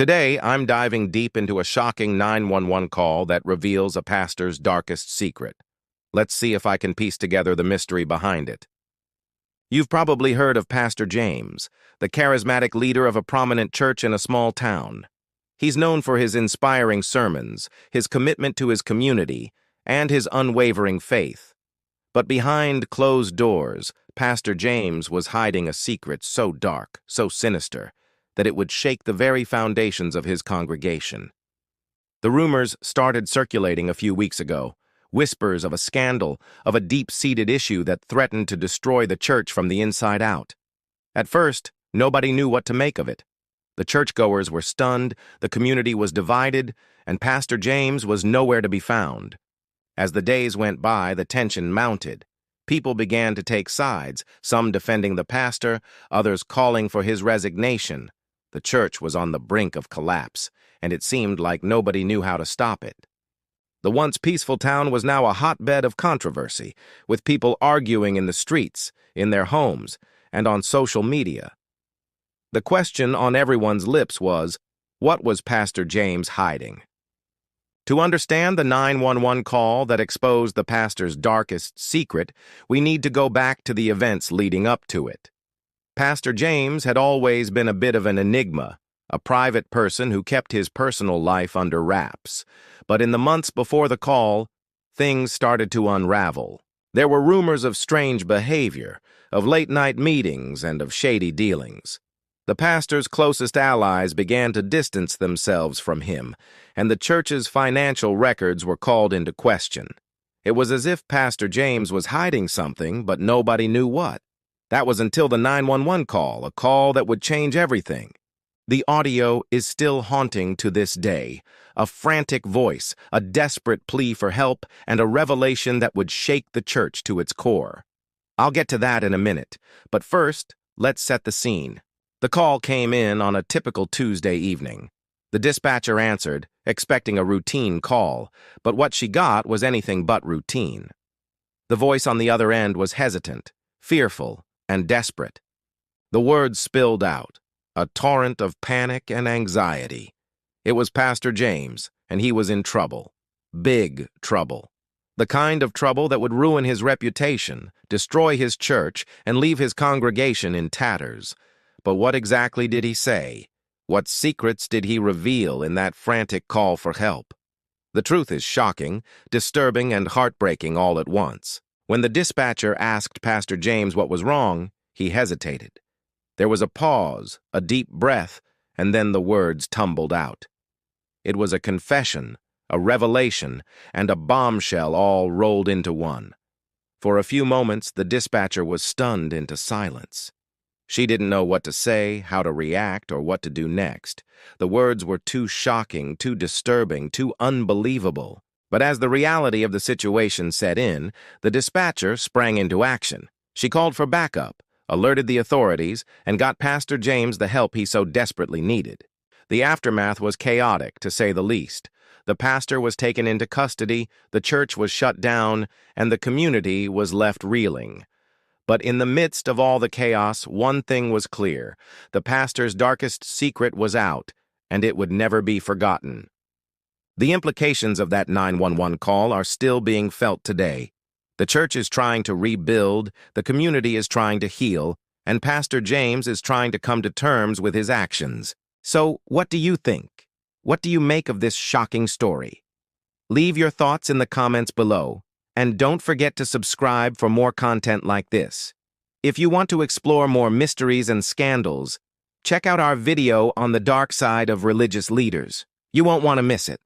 Today, I'm diving deep into a shocking 911 call that reveals a pastor's darkest secret. Let's see if I can piece together the mystery behind it. You've probably heard of Pastor James, the charismatic leader of a prominent church in a small town. He's known for his inspiring sermons, his commitment to his community, and his unwavering faith. But behind closed doors, Pastor James was hiding a secret so dark, so sinister, that it would shake the very foundations of his congregation. The rumors started circulating a few weeks ago, whispers of a scandal, of a deep-seated issue that threatened to destroy the church from the inside out. At first, nobody knew what to make of it. The churchgoers were stunned, the community was divided, and Pastor James was nowhere to be found. As the days went by, the tension mounted. People began to take sides, some defending the pastor, others calling for his resignation. The church was on the brink of collapse, and it seemed like nobody knew how to stop it. The once peaceful town was now a hotbed of controversy, with people arguing in the streets, in their homes, and on social media. The question on everyone's lips was, what was Pastor James hiding? To understand the 911 call that exposed the pastor's darkest secret, we need to go back to the events leading up to it. Pastor James had always been a bit of an enigma, a private person who kept his personal life under wraps. But in the months before the call, things started to unravel. There were rumors of strange behavior, of late-night meetings, and of shady dealings. The pastor's closest allies began to distance themselves from him, and the church's financial records were called into question. It was as if Pastor James was hiding something, but nobody knew what. That was until the 911 call, a call that would change everything. The audio is still haunting to this day, a frantic voice, a desperate plea for help, and a revelation that would shake the church to its core. I'll get to that in a minute, but first, let's set the scene. The call came in on a typical Tuesday evening. The dispatcher answered, expecting a routine call, but what she got was anything but routine. The voice on the other end was hesitant, fearful, and desperate. The words spilled out, a torrent of panic and anxiety. It was Pastor James, and he was in trouble. Big trouble. The kind of trouble that would ruin his reputation, destroy his church, and leave his congregation in tatters. But what exactly did he say? What secrets did he reveal in that frantic call for help? The truth is shocking, disturbing, and heartbreaking all at once. When the dispatcher asked Pastor James what was wrong, he hesitated. There was a pause, a deep breath, and then the words tumbled out. It was a confession, a revelation, and a bombshell all rolled into one. For a few moments, the dispatcher was stunned into silence. She didn't know what to say, how to react, or what to do next. The words were too shocking, too disturbing, too unbelievable. But as the reality of the situation set in, the dispatcher sprang into action. She called for backup, alerted the authorities, and got Pastor James the help he so desperately needed. The aftermath was chaotic, to say the least. The pastor was taken into custody, the church was shut down, and the community was left reeling. But in the midst of all the chaos, one thing was clear. The pastor's darkest secret was out, and it would never be forgotten. The implications of that 911 call are still being felt today. The church is trying to rebuild, the community is trying to heal, and Pastor James is trying to come to terms with his actions. So, what do you think? What do you make of this shocking story? Leave your thoughts in the comments below, and don't forget to subscribe for more content like this. If you want to explore more mysteries and scandals, check out our video on the dark side of religious leaders. You won't want to miss it.